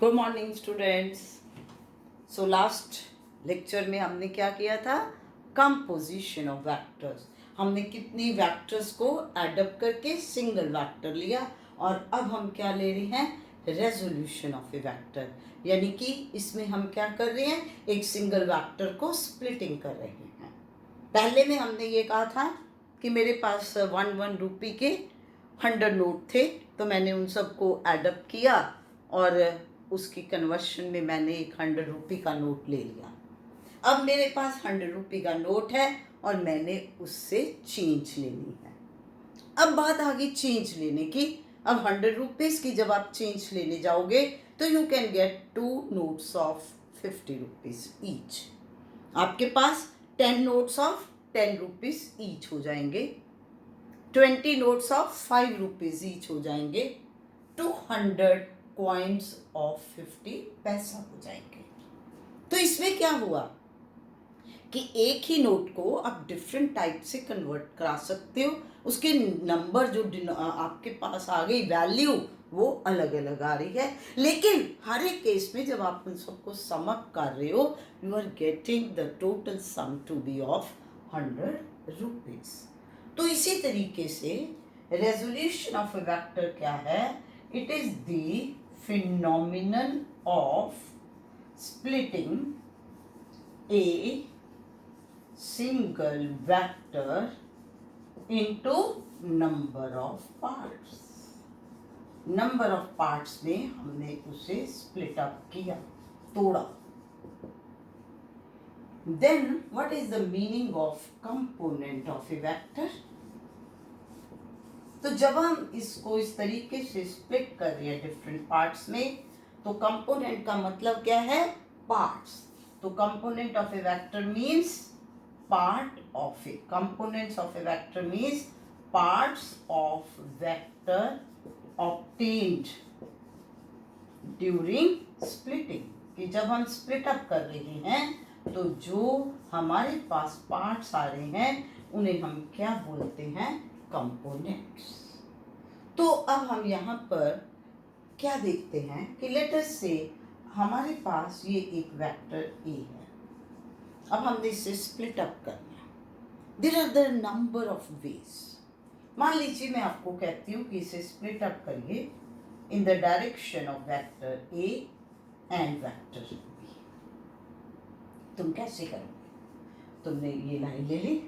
Good morning students. So last lecture में हमने क्या किया था? Composition of vectors. हमने कितनी वेक्टर्स को एडअप करके सिंगल वेक्टर लिया और अब हम क्या ले रहे हैं? Resolution of a vector. यानी कि इसमें हम क्या कर रहे हैं? एक सिंगल वेक्टर को स्प्लिटिंग कर रहे हैं। पहले में हमने ये कहा था कि मेरे पास 1 रुपी के 100 नोट थे, तो मैंने उन सबको एडअप किया और उसकी कन्वर्शन में मैंने एक 100 रुपी का नोट ले लिया। अब मेरे पास 100 रुपी का नोट है और मैंने उससे चेंज लेनी है। अब बात आ गई चेंज लेने की। अब 100 रुपीज़ की जब आप चेंज लेने जाओगे तो you can get 2 notes of 50 rupees each. आपके पास 10 नोट्स ऑफ 10 रुपीज़ ईच हो जाएंगे, 20 नोट्स ऑफ 5 रुपीज़ ईच हो जाएंगे, 200 कॉइन्स ऑफ 50 पैसा हो जाएंगे। तो इसमें क्या हुआ कि एक ही नोट को आप डिफरेंट टाइप से कन्वर्ट करा सकते हो। उसके नंबर जो आपके पास आ गई वैल्यू वो अलग अलग आ रही है, लेकिन हर एक केस में जब आप उन सबको सम अप कर रहे हो you are getting the total sum to be of 100 rupees. तो इसी तरीके से रेजोल्यूशन ऑफ ए वेक्टर क्या है? It is the phenomenon of splitting a single vector into number of parts. Number of parts में हमने उसे स्प्लिट अप किया, तोड़ा। Then what is the meaning of component of a vector? तो जब हम इसको इस तरीके से स्प्लिट कर रहे हैं डिफरेंट पार्ट्स में, तो कंपोनेंट का मतलब क्या है? पार्ट्स। तो component of a vector means part of A. Components of a vector means parts of vector obtained during splitting. कि जब हम स्प्लिट अप कर रहे हैं तो जो हमारे पास पार्ट्स आ रहे हैं उन्हें हम क्या बोलते हैं? कंपोनेंट्स। तो अब हम यहाँ पर क्या देखते हैं कि लेट अस से हमारे पास ये एक वेक्टर ए है। अब हमने इसे स्प्लिट अप करना है। There are the number of ways. मान लीजिए मैं आपको कहती हूँ कि इसे स्प्लिट अप करिए in the direction of vector A and vector B. तुम कैसे करोगे? तुमने ये लाइन ले ली,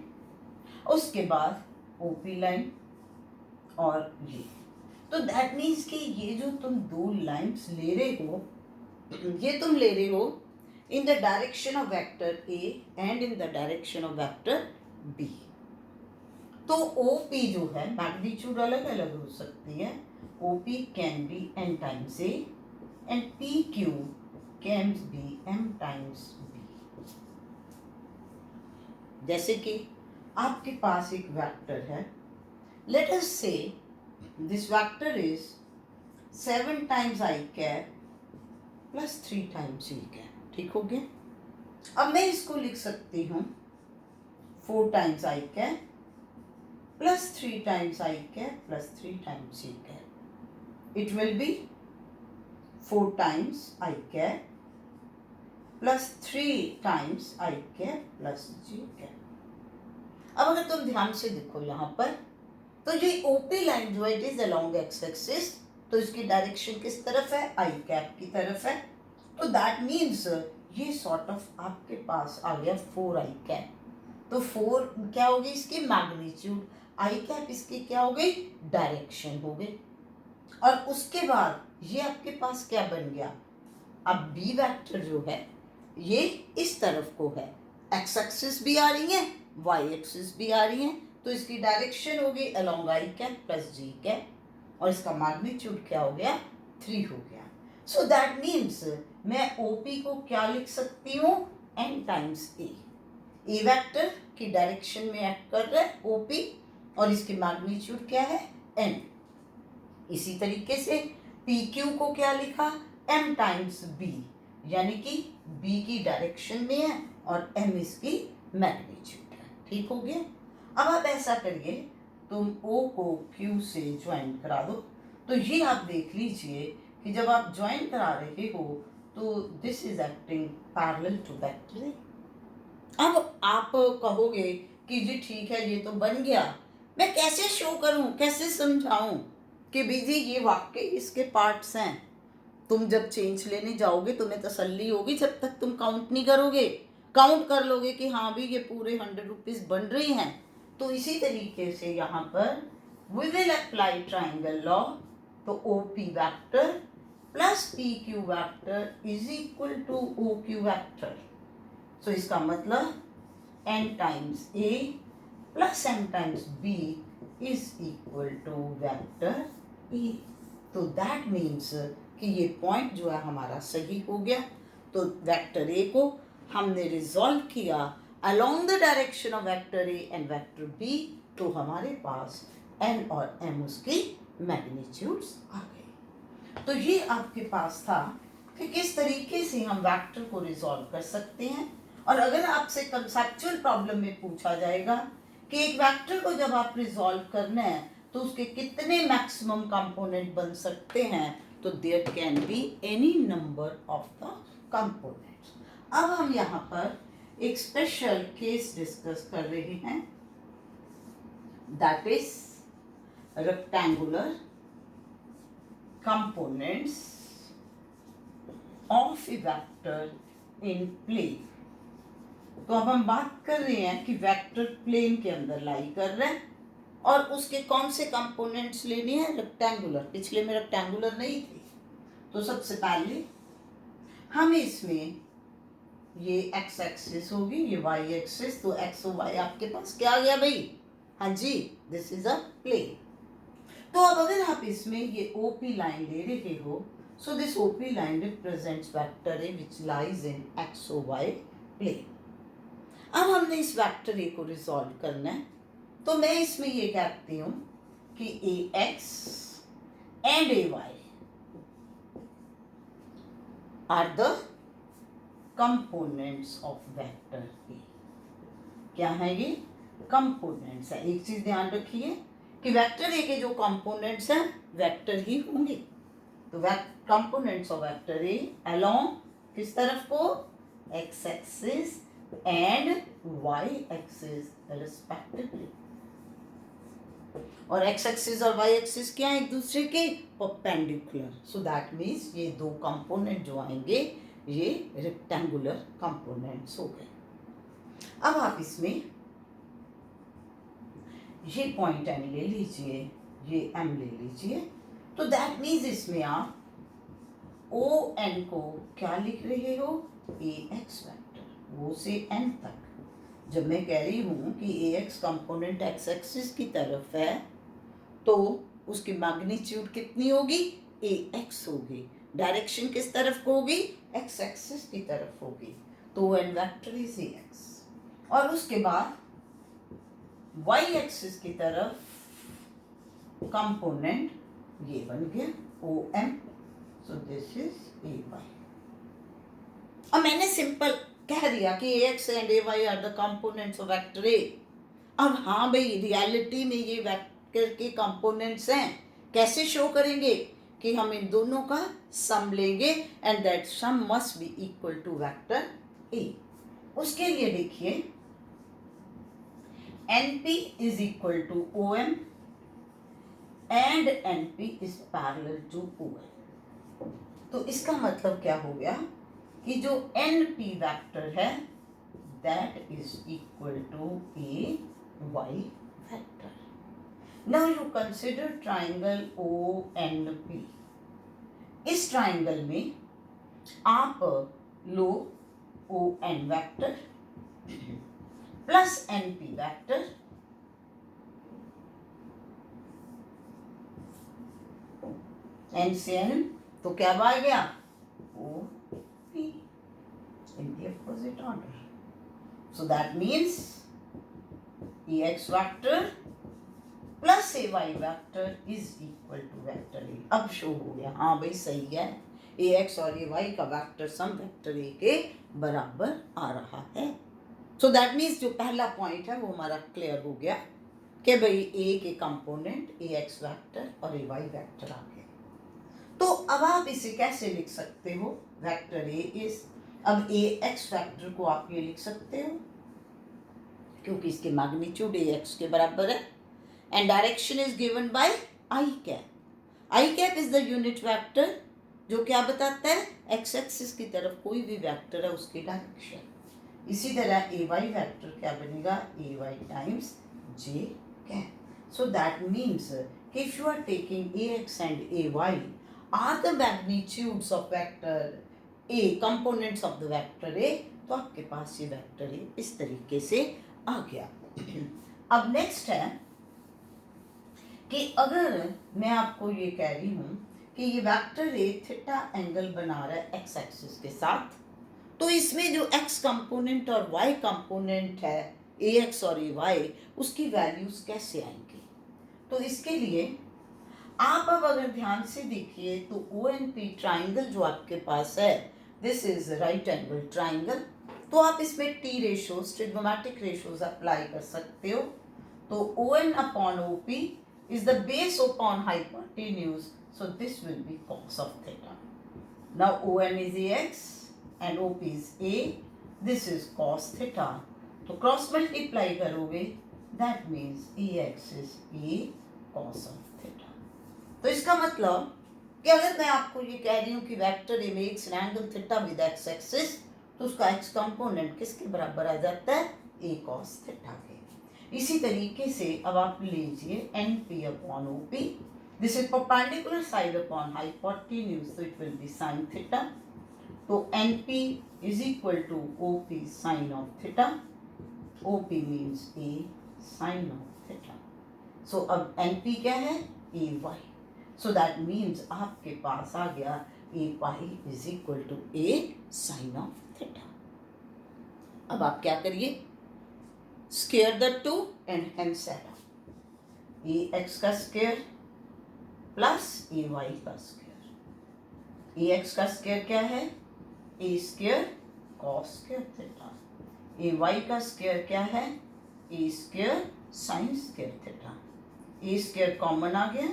उसके बाद ओपी लाइन और तो दैट मीन्स कि ये जो तुम दो लाइंस ले रहे हो, ये तुम ले रहे हो in the direction of vector A and in the direction of vector B. तो ओपी जो है मैग्नीट्यूड अलग अलग हो सकती है। OP can be n times A and P Q can be m times B. जैसे कि आपके पास एक वेक्टर है, लेट अस से this vector is 7 times I cap plus 3 times E cap। ठीक हो गया? अब मैं इसको लिख सकती हूँ 4 times I cap plus 3 times I cap plus 3 times E cap। It will be 4 times I cap plus 3 times I cap plus G cap। अब अगर तुम ध्यान से देखो यहाँ पर, तो ये ओपी लाइन जो है it is along x axis, तो इसकी डायरेक्शन किस तरफ है? आई कैप की तरफ है। तो दैट मीन्स ये सॉर्ट ऑफ आपके पास आ गया 4 आई कैप। तो 4 क्या होगी? इसकी मैग्नीट्यूड। आई कैप इसकी क्या हो गई? डायरेक्शन हो गई। और उसके बाद ये आपके पास क्या बन गया? अब बी वेक्टर जो है ये इस तरफ को है, एक्स एक्सिस भी आ रही है, वाई एक्सिस भी आ रही है, तो इसकी डायरेक्शन हो गई अलोंग आई कैप प्लस जी कैप और इसका मैग्नीट्यूड क्या हो गया? 3 हो गया। सो दैट मीन्स मैं ओपी को क्या लिख सकती हूँ? n टाइम्स ए। ए वेक्टर की डायरेक्शन में एक्ट कर रहा है ओपी और इसकी मैग्नीट्यूड क्या है? n। इसी तरीके से पी क्यू को क्या लिखा? m टाइम्स बी, यानी कि b की डायरेक्शन में है और m इसकी मैग्नीट्यूड है। ठीक हो गया? अब आप ऐसा करिए, तुम O को Q से ज्वाइन करा दो, तो ये आप देख लीजिए कि जब आप ज्वाइन करा रहे हो तो this is acting parallel to vector A. अब आप कहोगे कि जी ठीक है, ये तो बन गया, मैं कैसे शो करूं, कैसे समझाऊं कि बीजी ये वाकई इसके पार्ट्स हैं। तुम जब चेंज लेने जाओगे तुम्हें तसल्ली होगी, जब तक तुम काउंट नहीं करोगे, काउंट कर लोगे कि हाँ भी ये पूरे 100 रुपीज बन रही हैं। तो इसी तरीके से यहाँ पर we will apply triangle law. तो O P vector plus P Q vector is equal two O Q vector. सो इसका मतलब n times a plus n times b is equal to vector a। तो दैट मीन्स कि ये point जो है हमारा सही हो गया। तो वेक्टर a को हमने रिजॉल्व किया along the direction of vector a and vector b। तो हमारे पास n और m उसकी मैग्नीट्यूड्स आ गए। तो ये आपके पास था कि किस तरीके से हम वेक्टर को रिजॉल्व कर सकते हैं। और अगर आपसे कंसेप्चुअल प्रॉब्लम में पूछा जाएगा कि एक वेक्टर को जब आप रिजॉल्व करना है तो उसके कितने मैक्सिमम कंपोनेंट बन सकते हैं, तो there can be any number of the components. अब हम यहाँ पर एक स्पेशल केस डिस्कस कर रहे हैं, that is rectangular components of a vector in plane. तो अब हम बात कर रहे हैं कि वेक्टर प्लेन के अंदर लाई कर रहे हैं और उसके कौन से कंपोनेंट्स लेने हैं, रेक्टेंगुलर। पिछले में रेक्टेंगुलर नहीं थी। तो सबसे पहले हमें इसमें ये एक्स एक्सिस होगी, ये वाई एक्सिस। तो एक्स और वाई आपके पास क्या आ गया भाई, हाँ जी, दिस इज अ प्लेन। तो अब अगर आप इसमें ये ओपी लाइन ले रहे हो, so this OP line represents vector A which lies in x और वाई प्लेन। अब हमने इस वेक्टर ए को रिजॉल्व करना है। तो मैं इसमें ये कहती हूं कि ए X and A Y are the components of vector ए। क्या है ये, कंपोनेंट्स है। एक चीज ध्यान रखिए कि वेक्टर ए के जो कंपोनेंट्स हैं वेक्टर ही होंगे। तो components of vector a along किस तरफ को, x axis and y axis respectively। और x axis और y axis क्या है, एक दूसरे के परपेंडिकुलर। सो दैट मीन्स ये दो कंपोनेंट जो आएंगे ये रेक्टेंगुलर कंपोनेंट्स हो गए। अब आप इसमें ये पॉइंट m ले लीजिए, ये m ले लीजिए। तो दैट मीन्स इसमें आप ओ एन को क्या लिख रहे हो, ए एक्स वेक्टर, वो से n तक। जब मैं कह रही हूँ कि ए एक्स कंपोनेंट एक्स एक्सिस की तरफ है तो उसकी मैग्नीट्यूड कितनी होगी, ए एक्स होगी। डायरेक्शन किस तरफ को होगी, एक्स एक्सिस की तरफ होगी। तो an vector is A X. और उसके बाद वाई एक्सिस की तरफ कंपोनेंट ये बन गया O M. So this is A Y. अब मैंने सिंपल कह दिया कि X and A Y are the components of vector A. अब हाँ भाई, रियलिटी में ये वेक्टर के कंपोनेंट्स हैं। कैसे शो करेंगे कि हम इन दोनों का सम लेंगे and that sum must be equal to vector A. उसके लिए देखिए NP is equal to OM and NP is parallel to OM। तो इसका मतलब क्या हो गया कि जो NP वेक्टर है that is equal to a y vector। Now you consider triangle ONP। इस ट्राइंगल में आप लो ON vector plus NP vector N से N, तो क्या आ गया, OP in the opposite order। So that means EX vector plus AY vector is equal to vector A। अब show हो गया, हाँ भाई सही है, AX और AY का वेक्टर सम वेक्टर A के बराबर आ रहा है। सो दैट मीन्स जो पहला पॉइंट है वो हमारा क्लियर हो गया कि भाई A के कंपोनेंट AX वेक्टर और AY वेक्टर आ गए। तो अब आप इसे कैसे लिख सकते हो, वेक्टर ए इज, अब ए एक्स वेक्टर को आप ये लिख सकते हो क्योंकि इसके मैग्नीट्यूड ए एक्स के बराबर है, and direction is given by I cap. I cap is the unit vector जो क्या बताता है, एक्स एक्सिस की तरफ कोई भी वेक्टर है उसकी डायरेक्शन। इसी तरह ए वाई वेक्टर क्या बनेगा, ए Y times J cap. So that means if you are taking ax and ay are the magnitudes of vector a, components of the vector a, तो आपके पास ये वेक्टर ए इस तरीके से आ गया। अब नेक्स्ट है कि अगर मैं आपको ये कह रही हूँ कि ये वेक्टर ए थीटा एंगल बना रहा है एक्स एक्सिस के साथ, तो इसमें जो एक्स कंपोनेंट और वाई कंपोनेंट है ए एक्स और ए वाई, उसकी वैल्यूज कैसे आएंगी। तो इसके लिए आप अब अगर ध्यान से देखिए तो ओ एन पी ट्राइंगल जो आपके पास है, this is right angle triangle, तो आप इसमें T ratios, trigonometric ratios apply कर सकते हो। तो O N upon O P is the base upon hypotenuse, so this will be cos of theta. Now O N is A X and O P is A, this is cos theta, तो cross multiply करोगे, that means A X is A cos of theta. तो इसका मतलब कि अगर मैं आपको ये कह रही हूँ कि vector A makes an angle theta with x axis, तो उसका एक्स कंपोनेंट किसके बराबर आ जाता है, ए कॉस थीटा के। इसी तरीके से अब आप लीजिए N P upon O P, this is perpendicular side upon hypotenuse, तो it will be sine theta. तो N P is equal two O P sign of theta, O P means A sine of theta. सो अब N P क्या है, ए Y, so that means आपके पास आ गया ए Y is equal to A sine of theta. अब आप क्या करिए, square the two and hence add of A X का स्क्वायर प्लस ए वाई का स्क्वायर। ए एक्स का स्क्वायर क्या है, A square cos square theta, A Y का स्क्वायर क्या है, A square sine square theta. A square common आ गया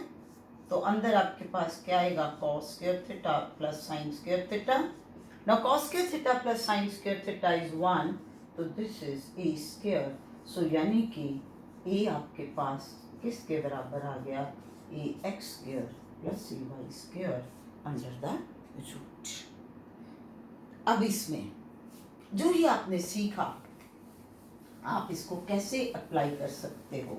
तो अंदर आपके पास क्या आएगा, cos square theta plus sine square theta. Now cos square theta plus sine square theta is 1, तो this is A square. So यानी कि ए आपके पास किसके बराबर आ गया, ए x square plus A Y square under the root. अब इसमें जो ही आपने सीखा आप इसको कैसे अप्लाई कर सकते हो,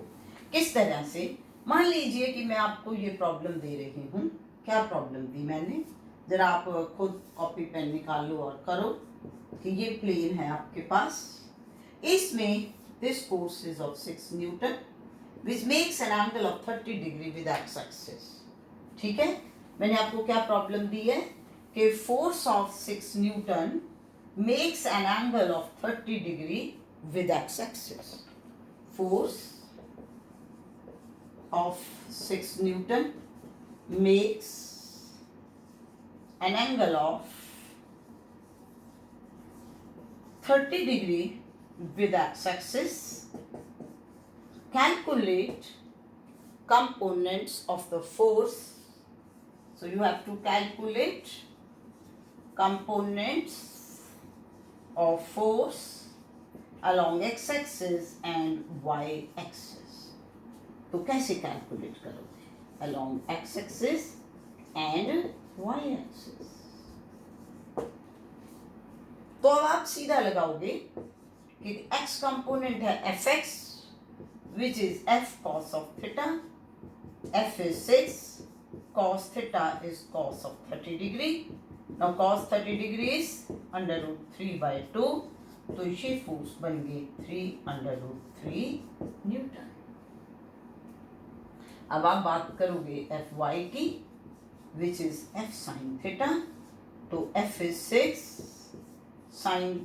किस तरह से। मान लीजिए कि मैं आपको ये प्रॉब्लम दे रही हूँ, क्या प्रॉब्लम दी मैंने, जरा आप खुद कॉपी पेन निकाल लो और करो कि ये प्लेन है आपके पास, इसमें this force is of 6 Newton which makes an angle of 30 degree with x axis. ठीक है, मैंने आपको क्या प्रॉब्लम दी है कि force of 6 Newton makes an angle of 30 degree with x axis. Force of 6 Newton makes an angle of 30 degree with x axis. Calculate components of the force. So you have to calculate components of force along x axis and y axis. तो कैसे calculate करोगे, along x axis and y axis। तो अब आप सीधा लगाओगे कि x component है fx which is f cos of theta, f is 6, cos theta is cos of 30 degree. Now cos 30 degree is under root 3 by 2, तो ये फोर्स बन गई 3/3 न्यूटन। अब आप बात करोगे एफ वाई की which is F sine theta, तो एफ इज 6 साइन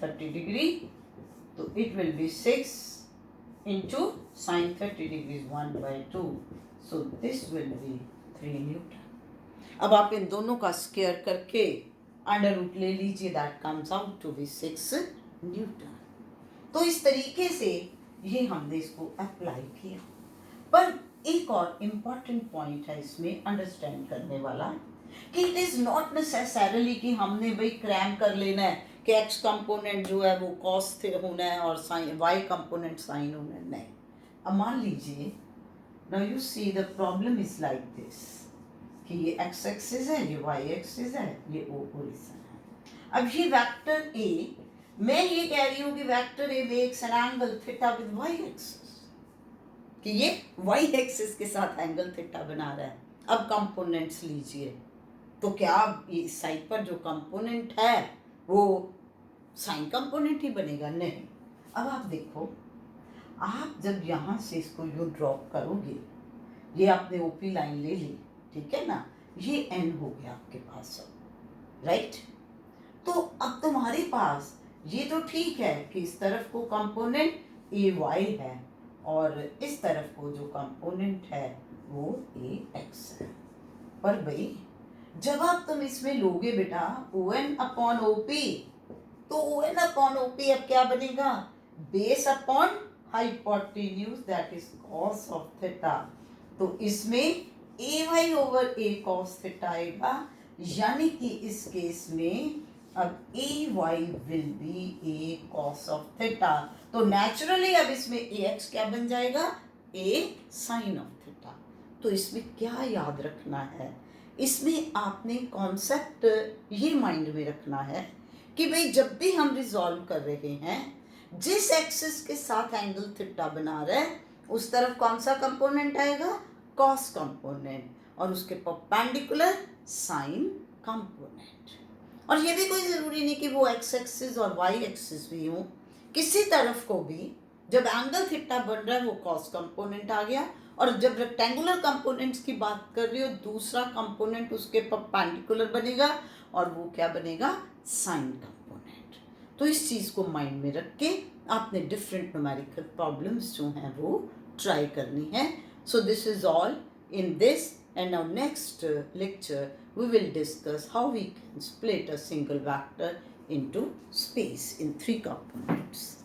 30 डिग्री, तो it will be 6 into sine 30 degree 1/2, so this will B 3 Newton. अब आप इन दोनों का स्क्वायर करके अंडर रूट ले लीजिए, that comes out to be 6 newton. तो इस तरीके से ये हमने इसको अप्लाई किया। पर एक और इम्पॉर्टेंट पॉइंट है इसमें अंडरस्टैंड करने वाला कि इट इज नॉट नेसेसरली कि हमने भाई क्रैम कर लेना है कि एक्स कंपोनेंट जो है वो कॉस होना है और साइन वाई कंपोनेंट साइन होना है, नहीं। अब मान लीजिए, now you see the problem is like this कि ये एक्स एक्सिस है, ये वाई एक्सिस है, ये ओ ओरिजिन है। अब ये वेक्टर ए, मैं ये कह रही हूँ कि vector A makes an angle theta with Y axis, कि ये वाई एक्सिस के साथ एंगल थीटा बना रहा है। अब कंपोनेंट्स लीजिए, तो क्या इस साइड पर जो कंपोनेंट है वो साइन कंपोनेंट ही बनेगा? नहीं। अब आप देखो, आप जब यहाँ से इसको यूँ ड्रॉप करोगे, ये आपने ओपी लाइन ले ली, ठीक है ना, ये एन हो गया आपके पास अब, राइट। तो अब तुम्हारे पास ये तो ठीक है कि इस तरफ को कंपोनेंट ए वाई है और इस तरफ को जो कंपोनेंट है वो ए एक्स है। पर भाई जब आप तुम इसमें लोगे बेटा O N upon O P, तो O N upon O P अब क्या बनेगा? Base upon hypotenuse that is cos of theta. तो इसमें A Y over A cos theta आएगा, यानी कि इस केस में अब A Y will be A cos of theta. तो नेचुरली अब इसमें ए एक्स क्या बन जाएगा? A sine of theta. तो इसमें क्या याद रखना है? इसमें आपने कॉन्सेप्ट ये माइंड में रखना है कि भाई जब भी हम रिजॉल्व कर रहे हैं, जिस एक्सिस के साथ एंगल थीटा बना रहे हैं उस तरफ कौन सा कंपोनेंट आएगा? कॉस कंपोनेंट, और उसके परपेंडिकुलर साइन कंपोनेंट। और ये भी कोई ज़रूरी नहीं कि वो एक्स एक्सिस और वाई एक्सिस भी हो, किसी तरफ को भी जब एंगल थीटा बन रहा है वो कॉस कंपोनेंट आ गया, और जब रेक्टेंगुलर कंपोनेंट्स की बात कर रही हो दूसरा कंपोनेंट उसके परपेंडिकुलर बनेगा और वो क्या बनेगा? Sign component. तो इस चीज़ को माइंड में रख के आपने डिफरेंट न्यूमेरिकल प्रॉब्लम्स जो हैं वो ट्राई करनी है। सो this is all in this, and now next lecture we will discuss how we can split a single vector into space in 3 components.